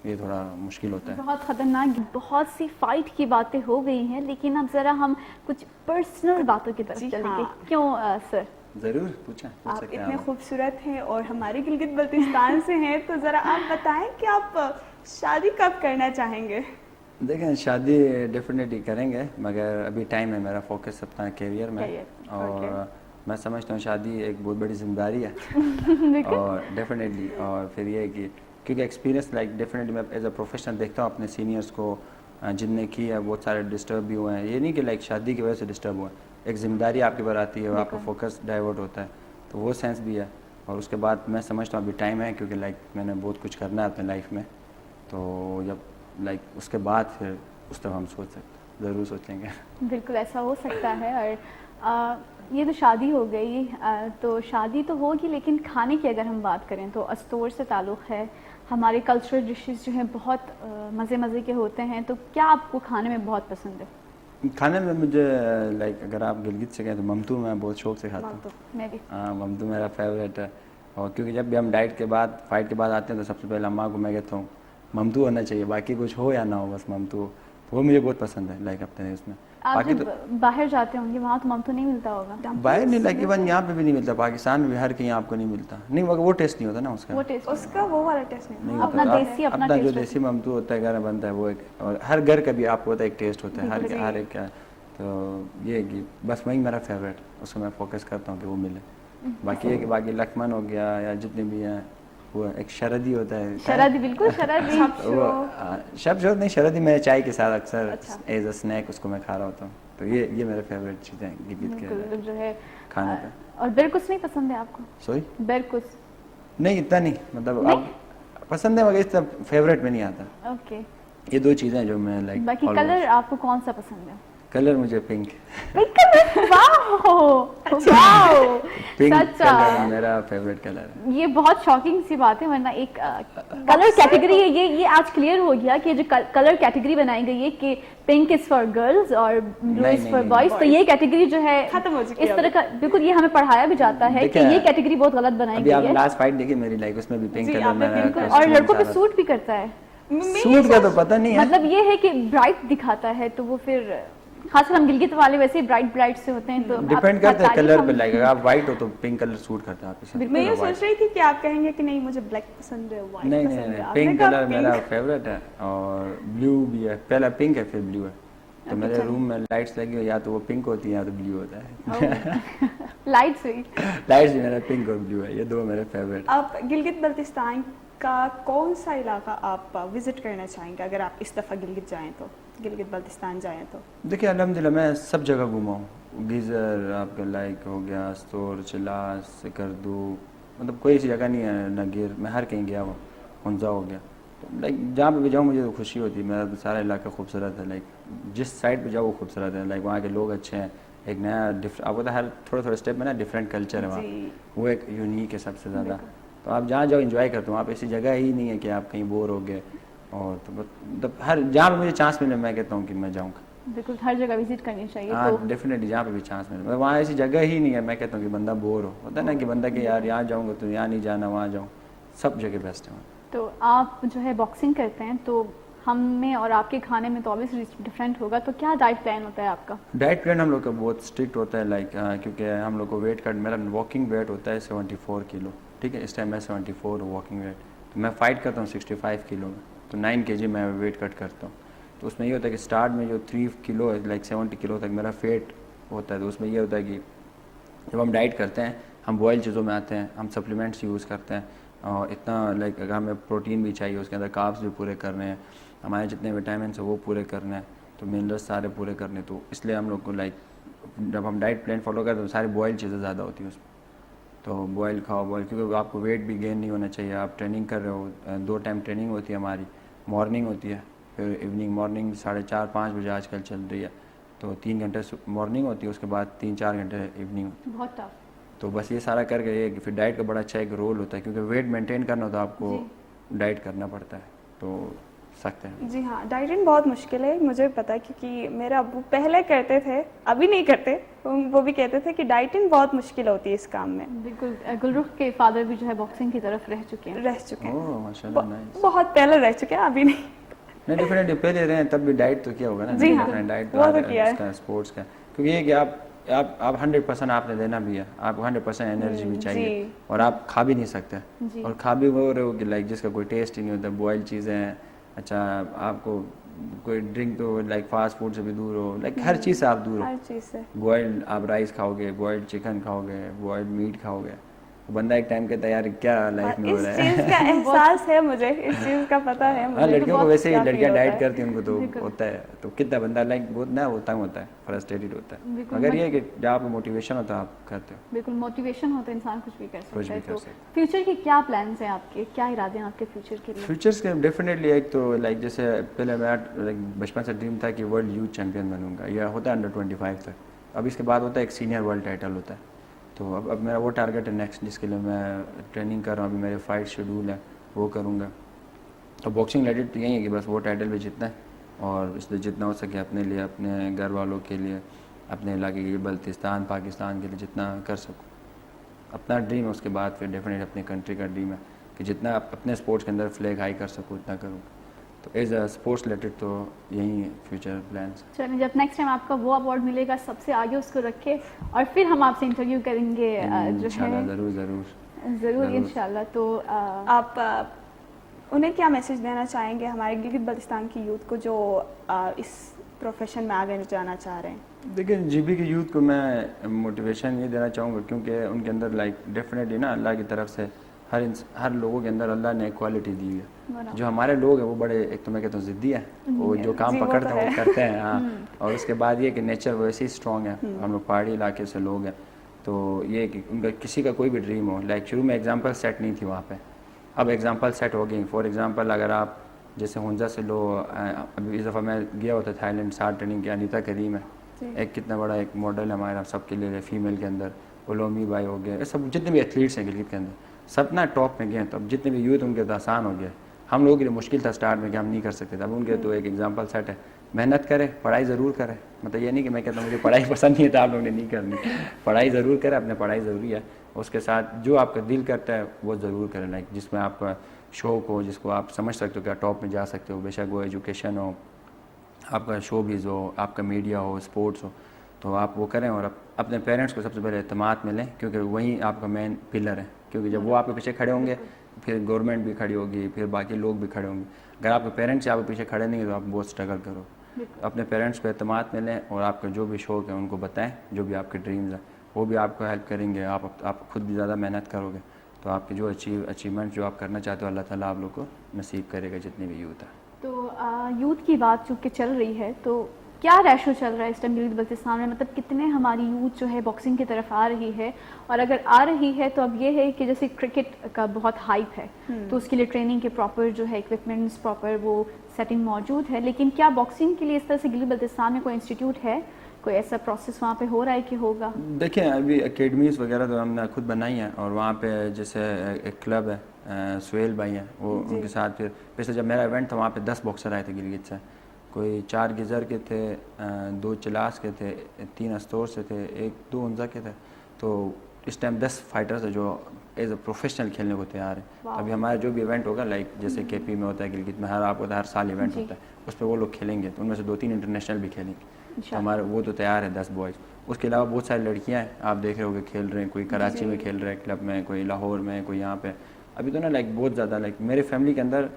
ये थोड़ा मुश्किल होता है। बहुत खतरनाक, बहुत सी फाइट की बातें हो गई हैं, लेकिन अब जरा हम कुछ पर्सनल बातों की तरफ चलेंगे। हाँ। क्यों सर? ज़रूर पूछें, पूछ आप सकते हैं इतने आप। खूबसूरत हैं और हमारे गिलगित बल्तिस्तान से हैं, तो ज़रा आप बताएं कि आप शादी कब करना चाहेंगे? देखें शादी डेफिनेटली करेंगे, मगर अभी टाइम है, मेरा फोकस अपना करियर में है, और मैं समझता हूँ शादी एक बहुत बड़ी जिम्मेदारी है और डेफिनेटली, और फिर ये है कि क्योंकि एक्सपीरियंस लाइक डेफिनेटली मैं एज अ प्रोफेशनल देखता हूँ अपने सीनियर्स को जिनने की है, बहुत सारे डिस्टर्ब भी हुए हैं, ये नहीं कि लाइक शादी की वजह से डिस्टर्ब हुआ है, एक जिम्मेदारी आपके ऊपर आती है और आपका फोकस डाइवर्ट होता है, तो वो सेंस भी है। और उसके बाद मैं समझता हूँ अभी टाइम है क्योंकि लाइक मैंने बहुत कुछ करना है अपने लाइफ में, तो जब लाइक उसके बाद फिर उस तरह हम सोच सकते, ज़रूर सोचेंगे। बिल्कुल ऐसा हो सकता है। और ये तो शादी हो गई, तो शादी तो होगी, लेकिन खाने की अगर हम बात करें तो अस्तोर से ताल्लुक़ है, हमारे कल्चरल डिशेस जो हैं बहुत मज़े मज़े के होते हैं, तो क्या आपको खाने में बहुत पसंद है? खाने में मुझे लाइक अगर आप गिलगित से कहें तो ममतू मैं बहुत शौक से खाता हूँ। मैं भी। हाँ ममतू मेरा फेवरेट है, और क्योंकि जब भी हम डाइट के बाद फाइट के बाद आते हैं तो सबसे पहले अम्मा को मैं कहता हूँ ममतू होना चाहिए, बाकी कुछ हो या ना हो बस ममतू, तो वो मुझे बहुत पसंद है लाइक अपने उसमें। आप बाकी जब बाहर जाते होंगे वहाँ तो मम तो नहीं मिलता होगा। बाहर नहीं, लाइक इवन यहाँ पे भी नहीं मिलता, पाकिस्तान में भी हर कहीं आपको नहीं मिलता, नहीं मगर वो टेस्ट नहीं होता ना उसका, वो टेस्ट उसका वो वाला टेस्ट नहीं नहीं होता। होता। अपना तो देसी अपना अपना जो टेस्ट देसी ममतू होता है घर में बनता है वो एक, और हर घर का भी आपको होता है एक टेस्ट होता है बिल्कुल हर एक का। तो ये है कि बस वही मेरा फेवरेट, उसको मैं फोकस करता हूँ कि वो मिले। बाकी है कि बाकी लखमन हो गया या जितने भी हैं, वो एक शरदी होता है, शरादी, बिल्कुल शरादी। वो शब शोर नहीं, शरदी मैं चाय के साथ अक्सर अच्छा। एज अ स्नैक उसको मैं खा रहा होता हूँ। तो ये मेरे फेवरेट चीज़ें हैं गिलगित बिल्कुल के जो है खाने पे। और बेरकुस नहीं पसंद है आपको? सॉरी, बेरकुस नहीं इतना नहीं, मतलब नहीं? अब पसंद है मगर इतना फेवरेट में नहीं आता। ओके। ये दो चीज़ें हैं जो मैं लाइक। बाकी कलर आपको कौन सा पसंद है? कलर मुझे pink, pink colour, wow wow, pink सच्चा कलर मेरा फेवरेट कलर है। ये बहुत शॉकिंग सी बात है, वरना एक कलर कैटेगरी है ये आज क्लियर हो गया कि जो कलर कैटेगरी बनाई गई है कि पिंक इज फॉर गर्ल्स और ब्लू नहीं, इज नहीं, फॉर नहीं, बॉयज, तो ये कैटेगरी जो है खत्म हो चुकी है इस तरह का, बिल्कुल ये हमें पढ़ाया भी जाता है कि देखिए, ये कैटेगरी बहुत गलत बनाई अभी गई आप है। लास्ट फाइट देखिए मेरी, लाइक उसमें भी पिंक जी, कलर आपने मेरा बिल्कुल, और costume लड़कों पे सारा। सूट भी करता है, सूट का तो पता नहीं है, मतलब ये है कि ब्राइट दिखाता है, तो वो फिर खासकर हम गिलगित वाले वैसे ही ब्राइट से होते हैं, तो डिपेंड करता है कलर पे। लाइक अगर आप व्हाइट हो तो पिंक कलर सूट करता है आपके साथ। मैं ये पूरा white। सोच रही थी कि आप कहेंगे कि नहीं मुझे ब्लैक पसंद है, व्हाइट नहीं पसंद है। नहीं, आपने पिंक कहा कलर मेरा pink। फेवरेट है और ब्लू भी है, पहला पिंक है फिर ब्लू है। तो मेरे रूम में लाइट्स लगी हो या तो वो पिंक होती है या तो ब्लू होता है। लाइट से ही। लाइट्स भी मेरा पिंक और ब्लू है, ये दो मेरे फेवरेट। आप गिलगित बल्तिस्तान का कौन सा इलाका आप विजिट करना चाहेंगे अगर आप इस दफ़ा गिलगित जाएं तो, गिलगित बल्तिस्तान जाएं तो? देखिए अल्हम्दुलिल्लाह मैं सब जगह घूमा हूँ, गीज़र आपका लाइक हो गया, स्तोर, चिलास, सिकरदू, मतलब कोई ऐसी जगह नहीं है नगीर, मैं हर कहीं गया हूँ, हुंजा हो गया। तो लाइक जहाँ पे भी जाऊँ मुझे तो खुशी होती है, मेरा सारा इलाका खूबसूरत है, लाइक जिस साइड पे जाओ वो खूबसूरत है, लाइक वहाँ के लोग अच्छे हैं, एक नया आपको तो हर थोड़े स्टेप में ना डिफरेंट कल्चर है वहाँ, जी। वो एक यूनिक है सबसे ज़्यादा। तो आप जहाँ जाओ एंजॉय करते हो, वहाँ पे ऐसी जगह ही नहीं है कि आप कहीं बोर हो गए। और तो मतलब हर जहाँ पे मुझे चांस मिले मैं कहता हूँ कि मैं जाऊँगा। बिल्कुल हर जगह विजिट करनी चाहिए। हाँ तो डेफिनेटली जहाँ पे भी चांस मिले, मतलब वहाँ ऐसी जगह ही नहीं है मैं कहता हूँ कि बंदा बोर होता है ना कि बंदा कि यार यहाँ जाऊँगा तो यहाँ नहीं जाना, वहाँ जाऊँ, सब जगह बेस्ट है वहाँ। तो आप जो है बॉक्सिंग करते हैं, तो हम में और आपके खाने में तो ऑब्वियसली डिफरेंट होगा, तो क्या डाइट प्लान होता है आपका? डाइट प्लान हम लोग का बहुत स्ट्रिक्ट होता है, लाइक क्योंकि हम लोग को वेट कट, मेरा वॉकिंग वेट होता है 74 किलो, ठीक है, इस टाइम मैं 74 वॉकिंग वेट, तो मैं फाइट करता हूँ 65 किलो में, तो 9 kg मैं वेट कट करता हूँ। तो उसमें ये होता है कि स्टार्ट में जो 3 किलो है, लाइक 70 किलो तक मेरा फेट होता है। तो उसमें ये होता है कि जब हम डाइट करते हैं, हम बॉयल चीज़ों में आते हैं, हम सप्लीमेंट्स यूज़ करते हैं, और इतना लाइक अगर हमें प्रोटीन भी चाहिए, उसके अंदर कार्ब्स भी पूरे करने हैं, हमारे जितने विटामिन है वो पूरे करने हैं, तो मिनरल्स सारे पूरे करने, तो इसलिए हम लोग को लाइक जब हम डाइट प्लान फॉलो करते हैं तो सारी बॉयल चीज़ें ज़्यादा होती हैं उसमें। तो बॉयल खाओ, बॉयल, क्योंकि आपको वेट भी गेन नहीं होना चाहिए। आप ट्रेनिंग कर रहे हो, 2 टाइम ट्रेनिंग होती है हमारी, मॉर्निंग होती है, फिर इवनिंग, मॉर्निंग 4:30-5 बजे आजकल चल रही है, तो 3 घंटे मॉर्निंग होती है, उसके बाद 3-4 घंटे इवनिंग होती है। बहुत टफ। तो बस ये सारा करके ये कि फिर डाइट का बड़ा अच्छा एक रोल होता है, क्योंकि वेट मेंटेन करना होता है आपको डाइट करना पड़ता है, तो सकते हैं। जी हाँ, डाइटिंग बहुत मुश्किल है, मुझे पता है, क्योंकि मेरे अब्बू पहले करते थे, अभी नहीं करते, वो भी कहते थे कि डाइटिंग बहुत मुश्किल होती है इस काम में। बिल्कुल, गुलरुख के फादर भी जो है बॉक्सिंग की तरफ रह चुके हैं। रह चुके हैं, ओह माशाल्लाह, नाइस। बहुत पहले रह चुके हैं, अभी नहीं। नहीं डेफिनेटली पहले रहे तब भी डाइट तो किया होगा ना। जी हाँ, डाइट वो तो किया है। इसका स्पोर्ट्स का, क्योंकि ये कि आप 100% आपने देना भी है, आपको 100% एनर्जी भी चाहिए, जी। और आप खा भी नहीं सकते, जी। और खा भी वो रहे हो कि लाइक जिसका कोई टेस्ट ही नहीं होता, बॉयल चीज़ें हैं, अच्छा आपको कोई ड्रिंक तो लाइक फास्ट फूड से भी दूर हो, लाइक हर चीज़ से आप दूर हो। हर चीज़ से। बॉइल्ड आप राइस खाओगे, बॉइल्ड चिकन खाओगे, बॉइल्ड मीट खाओगे, तो बंदा एक टाइम कहता है यार क्या लाइफ में हो इस रहा है। चीज़ का एहसास है मुझे, इस चीज़ का पता है हाँ मुझे। लड़कियों को वैसे ही, क्या लड़कियां feel डाइट होता है। करती हैं उनको तो होता है, तो कितना बंदा लाइक बहुत ना वो तंग होता है, फ्रस्ट्रेटेड होता है, बिल्कुल, मगर ये है कि जब आपको मोटिवेशन होता है आप करते हो। बिल्कुल मोटिवेशन होता है, इंसान कुछ भी कर कुछ सकता भी है। कर तो सकता है। फ्यूचर के क्या प्लान्स हैं आपके, क्या इरादे हैं आपके फ्यूचर के लिए? फ्यूचर्स के डेफिनेटली एक तो लाइक जैसे पहले मेरा लाइक बचपन से ड्रीम था कि वर्ल्ड यूथ चैंपियन बनूंगा, या होता है अंडर 25 तक, अब इसके बाद होता है एक सीनियर वर्ल्ड टाइटल होता है, तो अब मेरा वो टारगेट है नेक्स्ट, जिसके लिए मैं ट्रेनिंग कर रहा हूँ, अभी मेरे फाइट शेड्यूल है वो करूँगा। तो बॉक्सिंग रिलेटेड तो यही है कि बस वो टाइटल भी जीतना है, और इसलिए जितना हो सके अपने लिए, अपने घर वालों के लिए, अपने इलाके के बल्तिस्तान पाकिस्तान के लिए जितना कर सकूँ, अपना ड्रीम है। उसके बाद फिर डेफिनेटली अपनी कंट्री का ड्रीम है कि जितना अपने स्पोर्ट्स के अंदर फ्लैग हाई कर सकूँ उतना करूँ। तो एज अ स्पोर्ट्स रिलेटेड तो यही फ्यूचर प्लान्स। चलिए, जब नेक्स्ट टाइम आपका वो अवार्ड मिलेगा सबसे आगे उसको रखे और फिर हम आपसे इंटरव्यू करेंगे जो इंशाल्लाह है। ज़रूर इंशाल्लाह। तो आप उन्हें क्या मैसेज देना चाहेंगे हमारे गिलगित बल्तिस्तान की यूथ को जो इस प्रोफेशन में आगे जाना चाह रहे हैं? देखिए, जीबी के यूथ को मैं मोटिवेशन ये देना चाहूँगा क्योंकि उनके अंदर लाइक डेफिनेटली ना अल्लाह की तरफ से हर लोगों के अंदर अल्लाह ने क्वालिटी दी है। जो हमारे लोग हैं वो बड़े, एक तो मैं कहता हूँ ज़िद्दी है, वो जो काम पकड़ते हैं वो करते हैं। हाँ, और उसके बाद ये कि नेचर वैसे ही स्ट्रॉन्ग है, हम लोग पहाड़ी इलाके से लोग हैं, तो ये कि उनका किसी का कोई भी ड्रीम हो, लाइक शुरू में एग्जांपल सेट नहीं थी वहाँ पे, अब एग्जांपल सेट हो गई। फॉर एग्जांपल अगर आप जैसे हुंजा से लो, अभी इस दफ़ा मैं गया होता थाईलैंड, साथ ट्रेनिंग किया, अनीता करीम है, एक कितना बड़ा एक मॉडल है हमारा सबके लिए, फीमेल के अंदर उलोमी भाई हो गए, सब जितने भी एथलीट्स हैं गिलगित के अंदर सब ना टॉप में गए। तो अब जितने भी यूथ उनके तो आसान हो गया, हम लोगों के लिए मुश्किल था स्टार्ट में कि हम नहीं कर सकते थे, अब उनके तो एक एग्जांपल सेट है। मेहनत करें, पढ़ाई ज़रूर करें, मतलब ये नहीं कि मैं कहता हूँ मुझे पढ़ाई पसंद नहीं है तो आप लोगों ने नहीं करनी, पढ़ाई ज़रूर करें, अपने पढ़ाई ज़रूरी है, उसके साथ जो आपका दिल करता है वो ज़रूर करें, लाइक जिसमें आपका शौक हो, जिसको आप समझ सकते हो कि आप टॉप में जा सकते हो, बेशक वो एजुकेशन हो, आपका शोबिज़ हो, आपका मीडिया हो, स्पोर्ट्स हो, तो आप वो करें और अपने पेरेंट्स को सबसे पहले एतमाद में लें क्योंकि वही आपका मेन पिलर है, क्योंकि जब वो आपके पीछे खड़े होंगे फिर गवर्नमेंट भी खड़ी होगी, फिर बाकी लोग भी खड़े होंगे। अगर आपके पेरेंट्स आपके पीछे खड़े नहीं तो आप बहुत स्ट्रगल करो। अपने पेरेंट्स को एतमाद में लें और आपका जो भी शौक है उनको बताएं, जो भी आपके ड्रीम्स हैं वो भी आपको हेल्प करेंगे, आप खुद भी ज़्यादा मेहनत करोगे तो आपके जो अचीवमेंट जो आप करना चाहते हो अल्लाह ताला आप लोग को नसीब करेगा, जितने भी यूथ है। तो यूथ की बात चूँकि चल रही है, तो क्या रेशो चल रहा है इस टाइम गिलगित बल्तिस्तान में, मतलब कितने हमारी यूथ जो है बॉक्सिंग की तरफ आ रही है, और अगर आ रही है तो अब ये है कि जैसे क्रिकेट का बहुत हाइप है तो उसके लिए ट्रेनिंग के प्रॉपर जो है इक्विपमेंट्स, प्रॉपर वो सेटिंग मौजूद है, लेकिन क्या बॉक्सिंग के लिए इस तरह से गिलगित बल्तिस्तान में कोई इंस्टीट्यूट है, कोई ऐसा प्रोसेस वहाँ पे हो रहा है कि होगा? देखिए, अभी एकेडमीज़ वगैरह तो हमने खुद बनाई हैं और वहाँ पे जैसे एक क्लब है, सुहेल भाई हैं, वो उनके साथ फिर पिछले जब मेरा इवेंट था वहाँ पे 10 बॉक्सर आए थे गिलगित से, कोई 4 गिज़र के थे, 2 चिलास के थे, 3 अस्तोर से थे, 1-2 हुंजा के थे, तो इस टाइम 10 फाइटर्स है जो एज अ प्रोफेशनल खेलने को तैयार है। अभी हमारा जो भी इवेंट होगा, लाइक जैसे केपी में होता है, गिलगित में हर साल इवेंट होता है, उस पर वो लोग खेलेंगे, तो उनमें से 2-3 इंटरनेशनल भी खेलेंगे, तो हमारे वो तो तैयार है 10 बॉयज़। उसके अलावा बहुत सारी लड़कियाँ हैं, आप देख रहे होगे खेल रहे हैं, कोई कराची में खेल रहे हैं क्लब में, कोई लाहौर में, कोई यहाँ पे। अभी तो ना लाइक बहुत ज़्यादा, लाइक मेरे फैमिली के अंदर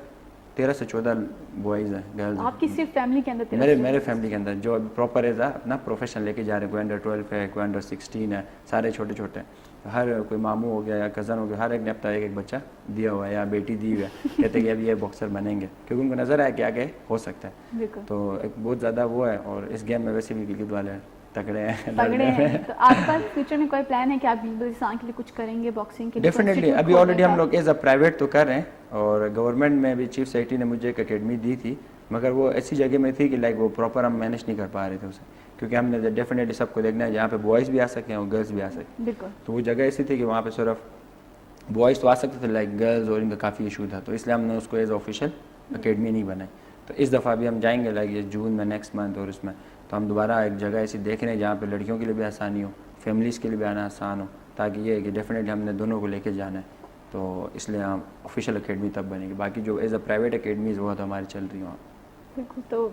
13 से 14 बॉयज़ हैं, गर्ल्स। आपकी सिर्फ फैमिली के अंदर? मेरे फैमिली के अंदर जो प्रॉपर एज अपना प्रोफेशन लेके जा रहे हैं, कोई अंडर 12 है, कोई अंडर 16 है, सारे छोटे छोटे, हर कोई मामू हो गया या कज़न हो गया, हर एक ने अपना एक बच्चा दिया हुआ है या बेटी दी हुई है, कहते हैं कि अब ये बॉक्सर बनेंगे क्योंकि उनको नज़र आया कि आगे हो सकता है। तो एक बहुत ज़्यादा वो है, और इस गेम में वैसे भी गिलगित वाले तगड़े हैं। तो आपका फ्यूचर में कोई प्लान है कि आप गिलगित बल्तिस्तान के लिए कुछ करेंगे बॉक्सिंग के लिए? डेफिनेटली, अभी ऑलरेडी हम लोग एज अ प्राइवेट तो कर रहे हैं, और गवर्नमेंट में भी चीफ सेक्रेटरी ने मुझे एक अकेडमी दी थी, मगर वो ऐसी जगह में थी कि लाइक वो प्रॉपर हम मैनेज नहीं कर पा रहे थे उसे, क्योंकि हमने डेफिनेटली सबको देखना है जहाँ पे बॉयज़ भी आ सकें और गर्ल्स भी आ सकें। बिल्कुल। तो वो जगह ऐसी थी कि वहाँ पे सिर्फ बॉयज़ तो आ सकते थे, लाइक गर्ल्स और इनका काफ़ी इशू था, तो इसलिए हमने उसको एज ऑफिशियल अकेडमी नहीं बनाई। तो इस दफ़ा भी हम जाएंगे लाइक ये जून में, नेक्स्ट मंथ, और इसमें तो हम दोबारा एक जगह ऐसी देख रहे हैं जहाँ पे लड़कियों के लिए भी आसानी हो, फैमिलीज़ के लिए भी आना आसान हो, ताकि ये है कि डेफिनेटली हमने दोनों को लेके जाना है, तो इसलिए हम ऑफिशियल अकेडमी तब बनेगी। बाकी जो एज अ प्राइवेट अकेडमीज़ वो तो हमारी चल रही हैं। बिल्कुल। तो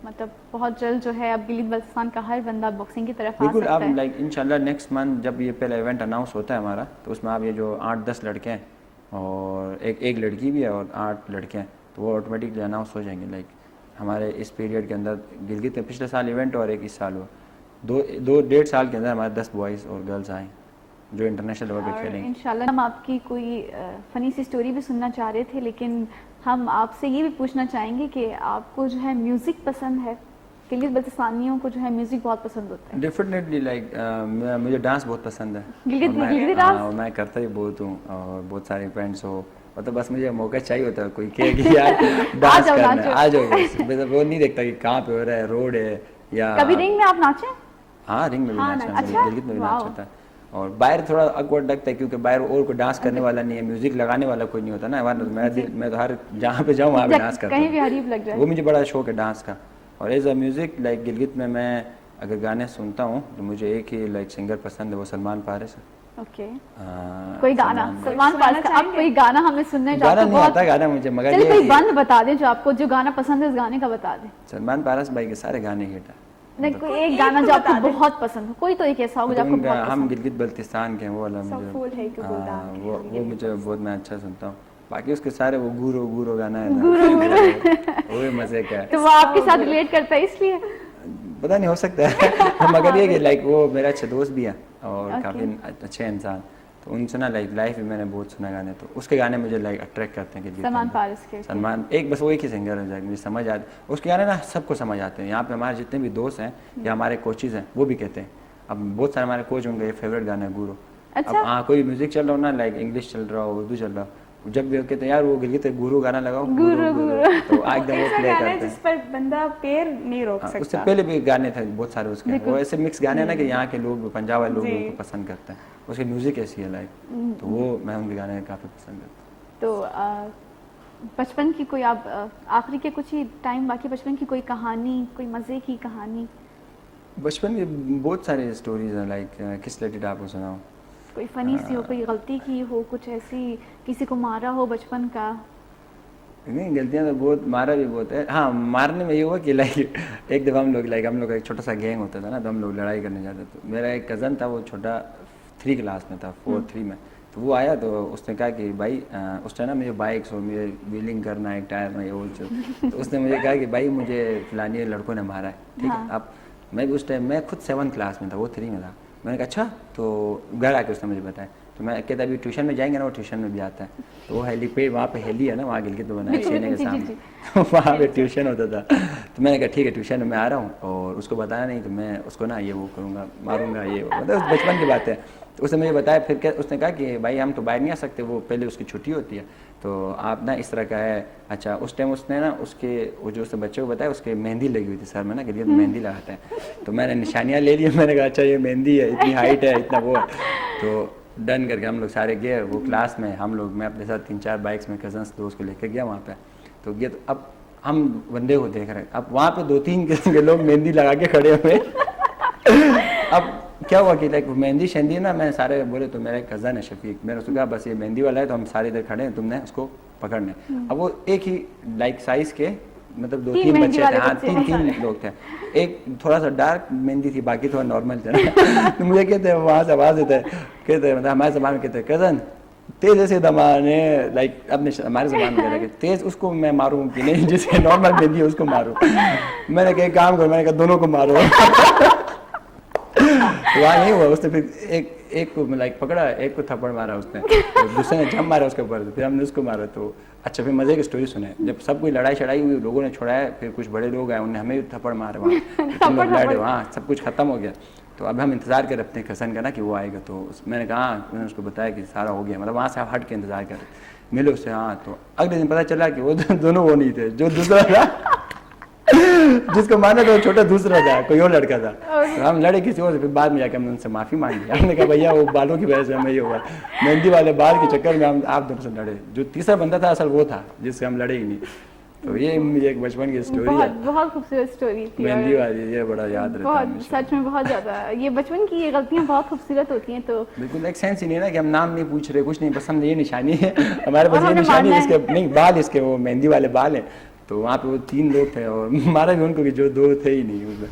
मतलब बहुत जल्द जो है अब गिलगित बल्तिस्तान का हर बंदा बॉक्सिंग की तरफ आ बिल्कुल। सकता आप है। लाइक इंशाल्लाह नेक्स्ट मंथ जब ये पहला इवेंट अनाउंस होता है हमारा, तो उसमें आप ये जो 8-10 लड़के हैं और एक लड़की भी है और 8 लड़के हैं, तो वो ऑटोमेटिकली अनाउंस हो जाएंगे। लाइक हमारे इस पीरियड के अंदर गिलगित में पिछले साल इवेंट और एक इस साल हुआ, 2-1.5 साल के अंदर हमारे 10 बॉयज़ और गर्ल्स आए जो इंटरनेशनल लेवल पे खेलेंगे इंशाल्लाह। हम आपकी कोई फ़नी सी स्टोरी भी सुनना चाह रहे थे, लेकिन हम आपसे ये भी पूछना चाहेंगे कि आपको जो है म्यूज़िक पसंद है? गिलगित बल्तिस्तानियों को जो है म्यूज़िक बहुत पसंद होता है। डेफिनेटली, लाइक मुझे डांस बहुत पसंद है, गिलगित डांस और मैं करता ही बहुत हूँ, और बहुत सारे फ्रेंड्स हो, मतलब बस मुझे मौका चाहिए होता है, कोई कहे कि यार डांस करना है, आ जाओ बस। वो नहीं देखता कि कहाँ पे हो रहा है, रोड है या कभी रिंग में आप नाचे? हाँ, रिंग में भी नाचा, अच्छा? गिलगित में भी नाच होता है, और बाहर थोड़ा awkward लगता है क्योंकि बाहर और कोई डांस करने वाला नहीं है, म्यूजिक लगाने वाला कोई नहीं होता ना। मैं तो हर जहाँ पे जाऊँ वहाँ पे डांस करता कहीं भी हरीफ लग जाए, वो मुझे बड़ा शौक है डांस का। और as a music like Gilgit में मैं अगर गाने सुनता हूँ तो मुझे एक ही लाइक सिंगर पसंद है, वो सलमान फारिस है। ओके, हाँ, कोई गाना सलमान पारस का, आप कोई गाना हमें सुनना है जो गाना आपको नहीं बहुत, आता गाना मुझे, मगर चलिए ये कोई कि बंद बता दें जो आपको, जो गाना पसंद है उस गाने का बता दें। सलमान पारस भाई के सारे गाने हिट है। नहीं, कोई एक एक गाना तो जो आपको बता दें। बहुत पसंद हो, कोई तो एक ऐसा होगा जो तो आपको उनका बहुत हम पसंद गिलगित बल्तिस्तान के हैं, वो वाला सब मुझे फूल है कि गुलदान हाँ, के वो हम वो ये मुझे बहुत मैं अच्छा सुनता हूँ। बाकी उसके सारे वो गुरु गुरु गाना है ना, वो भी मजे का है। तो वो आपके साथ रिलेट करता है इसलिए। पता नहीं, हो सकता है मगर ये कि लाइक वो मेरा अच्छा दोस्त भी है और Okay. काफ़ी अच्छे इंसान, तो उनसे ना लाइक लाइफ में मैंने बहुत सुना गाने, तो उसके गाने मुझे लाइक अट्रैक्ट करते हैं कि सलमान पारस के। सलमान एक बस वो एक ही सिंगर है मुझे समझ आते, उसके गाने ना सबको समझ आते हैं। यहाँ पे हमारे जितने भी दोस्त हैं या हमारे कोचेज हैं वो भी कहते हैं, अब बहुत सारे हमारे कोच, उनका ये फेवरेट गाना है गुरु। अच्छा। अब हाँ, कोई म्यूजिक चल रहा हो ना, लाइक इंग्लिश चल रहा हो, उर्दू चल रहा हो, जब भी वो कहते हैं यार वो गिलगित गुरु गाना लगाओ, गुरु, तो एकदम वो ऐसा प्ले गाना है करते जिस हैं। पर बंदा पैर नहीं रोक हाँ, उससे सकता। पहले भी गाने थे बहुत सारे उसके, वो ऐसे मिक्स गाने हैं ना कि यहाँ के लोग, पंजाब वाले लोग जी। उनको पसंद करते हैं, उसकी म्यूजिक ऐसी है लाइक, तो वो मैं उनके गाने काफ़ी पसंद करता हूँ। तो बचपन की कोई आप आखिरी के कुछ ही टाइम बाकी, बचपन की कोई कहानी, कोई मज़े की कहानी, बचपन की बहुत सारी स्टोरीज हैं, लाइक किस रिलेटेड आपको सुनाऊँ? कोई फनी सी हो, कोई गलती की हो, कुछ ऐसी, किसी को मारा हो बचपन का। नहीं, गलतियाँ तो बहुत, मारा भी बहुत है। हाँ, मारने में ये हुआ कि लाइक एक दफ़ा हम लोग का एक छोटा सा गैंग होता था ना, तो हम लोग लड़ाई करने जाते, तो मेरा एक कज़न था, वो छोटा 3 क्लास में था, 4-3 में, तो वो आया, तो उसने कहा कि भाई उस टाइम ना मुझे बाइक्स और मुझे व्हीलिंग करना है, एक टायर में ये वो चीज़, तो उसने मुझे कहा कि भाई मुझे फलानी लड़कों ने मारा है, ठीक है। अब मैं भी उस टाइम, मैं खुद 7 क्लास में था, वो 3 में था। मैंने कहा अच्छा, तो घर आके उसने मुझे बताया, तो मैं कहता अभी ट्यूशन में जाएंगे ना, वो ट्यूशन में भी आता है, तो वो हेलीपैड वहाँ पे हेली है ना, वहाँ गिलगित तो बनाया सीने के सामने, तो वहाँ पे ट्यूशन होता था। तो मैंने कहा ठीक है, ट्यूशन में मैं आ रहा हूँ, और उसको बताया नहीं, तो मैं उसको ना ये वो करूँगा, मारूंगा, ये मतलब बचपन की बात है। तो उसने मुझे बताया, फिर क्या उसने कहा कि भाई हम तो बाहर नहीं आ सकते, वो पहले उसकी छुट्टी होती है, तो आप ना इस तरह का है। अच्छा, उस टाइम उसने ना उसके वो जो उसने बच्चे को बताया, उसके मेहंदी लगी हुई थी सर में ना, गिलगित मेहंदी लगाता है, तो मैंने निशानियाँ ले ली, मैंने कहा अच्छा ये मेहंदी है, इतनी हाइट है, इतना वो है, तो डन करके हम लोग सारे गए वो क्लास में, हम लोग, मैं अपने साथ 3-4 बाइक्स में कजन्स दोस्त को लेकर गया वहाँ पे, तो गया, तो अब हम बंदे को देख रहे हैं, अब वहाँ पे 2-3 किस्म के लोग मेहंदी लगा के खड़े हुए अब क्या हुआ कि लाइक मेहंदी शेंदी ना, मैं सारे बोले, तो मेरा एक कज़न है शफीक, मैंने उसको कहा बस ये मेहंदी वाला है, तो हम सारे इधर खड़े हैं, तुमने उसको पकड़ने। अब वो एक ही लाइक साइज के, मतलब 2-3 बच्चे थे, हाँ 3 लोग थे, एक थोड़ा सा डार्क मेहंदी थी, बाकी थोड़ा नॉर्मल थे ना तो मुझे कहते हैं वहाँ से आवाज़ देते हैं, कहते हैं मतलब हमारे ज़बान में कहते हैं कज़न तेज ऐसे दमाने, लाइक अपने हमारे ज़बान में कहते हैं तेज उसको मैं मारूँ कि नहीं, जिसके नॉर्मल मेहंदी है उसको मारूँ। मैंने कहा काम करो, मैंने कहा दोनों को मारो तो वहाँ नहीं हुआ, उसने फिर एक को लाइक पकड़ा, एक को थप्पड़ मारा उसने, तो दूसरे ने जंप मारा उसके ऊपर, फिर हमने उसको मारा। तो अच्छा, फिर मजे की स्टोरी सुने, जब सब कोई लड़ाई शड़ाई हुई, लोगों ने छुड़ाया, फिर कुछ बड़े लोग आए, उन्होंने हमें भी थप्पड़ मारे वहाँ, तुम लोग लड़े, वहाँ सब कुछ खत्म हो गया। तो अब हम इंतजार कर अपने कसन का ना कि वो आएगा, तो मैंने कहा हाँ, मैंने उसको बताया कि सारा हो गया, मतलब वहाँ से आप हट के इंतजार कर, मिले उससे। हाँ, तो अगले दिन पता चला कि वो दोनों वो नहीं थे, जो दूसरा था जिसको माना था वो छोटा दूसरा था, कोई और लड़का था। तो हम लड़े किसी और से, फिर बाद में जाकर हमने उनसे माफ़ी मांगी, हमने कहा भैया वो बालों की वजह से हमें ये हुआ, मेहंदी वाले बाल के चक्कर में हम आप दोनों से लड़े, जो तीसरा बंदा था असल वो था जिससे हम लड़े ही नहीं। तो ये मुझे एक बचपन की स्टोरी है, बहुत खूबसूरत स्टोरी थी, मेहंदी वाली, ये बड़ा याद रहता है बहुत, सच में बहुत ज़्यादा, ये बचपन की ये गलतियाँ बहुत खूबसूरत होती हैं। तो बिल्कुल एक सेंस ही नहीं है ना कि हम नाम नहीं पूछ रहे, कुछ नहीं, बस हम ये निशानी है हमारे पास, ये निशानी है, इसके नहीं बाल, इसके वो मेहंदी वाले बाल हैं, तो वहाँ पे वो 3 लोग थे और मारा भी उनको कि जो 2 थे ही नहीं उसमें।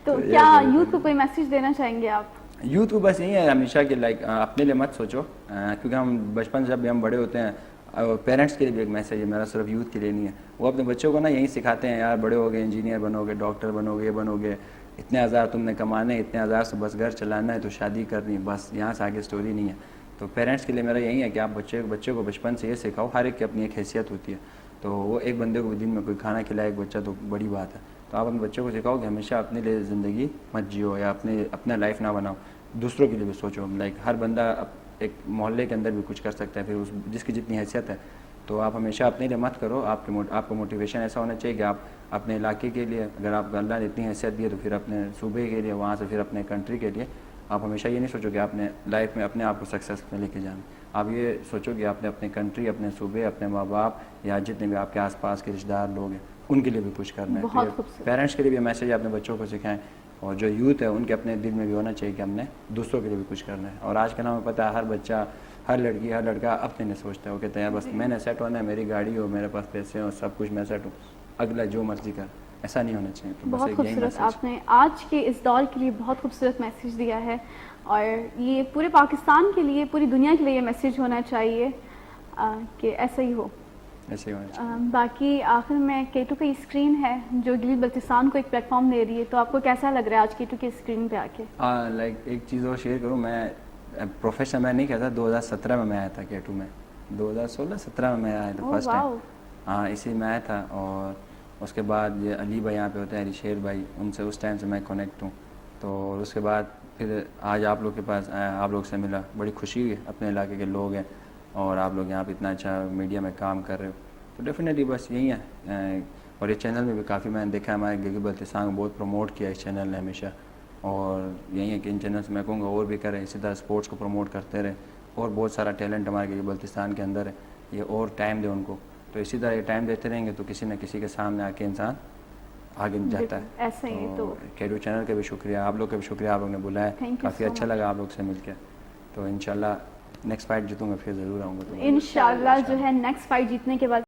तो क्या यूथ को कोई मैसेज देना चाहेंगे आप? यूथ को बस यही है हमेशा कि लाइक अपने लिए मत सोचो, क्योंकि हम बचपन से जब भी हम बड़े होते हैं, पेरेंट्स के लिए भी एक मैसेज है मेरा, सिर्फ यूथ के लिए नहीं है, वो अपने बच्चों को ना यही सिखाते हैं, यार बड़े हो गए इंजीनियर बनोगे, डॉक्टर बनोगे, ये बनोगे, इतने हज़ार तुमने कमाने, इतने हज़ार से बस घर चलाना है, तो शादी करनी, बस यहाँ से आगे स्टोरी नहीं है। तो पेरेंट्स के लिए मेरा यही है कि आप बच्चे को बचपन से ये सिखाओ, हर एक की अपनी एक हैसियत होती है, तो वो एक बंदे को दिन में कोई खाना खिलाए एक बच्चा, तो बड़ी बात है। तो आप अपने बच्चों को सिखाओ कि हमेशा अपने लिए ज़िंदगी मत जियो, या अपना लाइफ ना बनाओ, दूसरों के लिए भी सोचो। लाइक हर बंदा एक मोहल्ले के अंदर भी कुछ कर सकता है, फिर उस जिसकी जितनी हैसियत है, तो आप हमेशा अपने लिए मत करो, आपको मोटिवेशन ऐसा होना चाहिए कि आप अपने इलाके के लिए, अगर आप अल्लाह ने इतनी हैसियत दी है, तो फिर अपने सूबे के लिए, वहाँ से फिर अपने कंट्री के लिए आप हमेशा ये नहीं सोचो कि आपने लाइफ में अपने आप को सक्सेस में लेके जाना, आप ये सोचो कि आपने अपने कंट्री, अपने सूबे, अपने माँ बाप या जितने भी आपके आसपास के रिश्तेदार लोग हैं, उनके लिए भी कुछ करना है। पेरेंट्स के लिए भी मैसेज अपने बच्चों को सिखाएं और जो यूथ है उनके अपने दिल में भी होना चाहिए कि हमने दूसरों के लिए भी कुछ करना है। और आज के नाम में पता है हर बच्चा, हर लड़की, हर लड़का अपने लिए सोचता है। वो कहते हैं यार बस मैंने सेट होना है, मेरी गाड़ी हो, मेरे पास पैसे हो, सब कुछ मैं सेट हूँ, अगला जो मर्जी कर, ऐसा नहीं होना चाहिए। तो बस बहुत एक यही खूबसूरत, मैसेज। आपने आज के इस दौर के लिए बहुत खूबसूरत मैसेज दिया है और ये पूरे पाकिस्तान के लिए, पूरी दुनिया के लिए ये मैसेज होना चाहिए कि ऐसा ही हो। ऐसे ही होना चाहिए। बाकी आखिर में K2 की स्क्रीन है जो गिलीद बल्तिस्तान को एक प्लेटफॉर्म दे रही है, तो आपको कैसा लग रहा है आज K2 की स्क्रीन पे आके? लाइक एक चीज़ और शेयर करूँ, मैं प्रोफेशनल मैं नहीं कहता, 2017 में मैं आया था K2 में, 2016-17 में मैं आया था फर्स्ट टाइम। हाँ इसी में आया था। और उसके बाद ये अली भाई यहाँ पे होते हैं, अली शेर भाई, उनसे उस टाइम से मैं कनेक्ट हूँ। तो उसके बाद फिर आज आप लोग के पास आया, आप लोग से मिला, बड़ी खुशी हुई है, अपने इलाके के लोग हैं और आप लोग यहाँ पे इतना अच्छा मीडिया में काम कर रहे हो, तो डेफिनेटली बस यही है। और ये चैनल में भी काफ़ी मैंने देखा है, हमारे गिलीद बल्तिस्तान को बहुत प्रमोट किया इस चैनल ने हमेशा। और यही है कि इन चैनल से मैं कहूँगा और भी करें, इसी तरह स्पोर्ट्स को प्रमोट करते रहे। और बहुत सारा टैलेंट हमारे गिलीद बल्तिस्तान के अंदर है, ये और टाइम दे उनको। तो इसी तरह ये टाइम देते रहेंगे तो किसी न किसी के सामने आके इंसान आगे जाता है। ऐसा ही तो K2 चैनल का भी शुक्रिया, आप लोग का भी शुक्रिया, आप लोग ने बुलाया, काफ़ी अच्छा लगा आप लोग से मिलकर। तो इंशाल्लाह नेक्स्ट फाइट जीतूंगा फिर ज़रूर आऊँगा। इंशाल्लाह जो है नेक्स्ट फाइट जीतने के बाद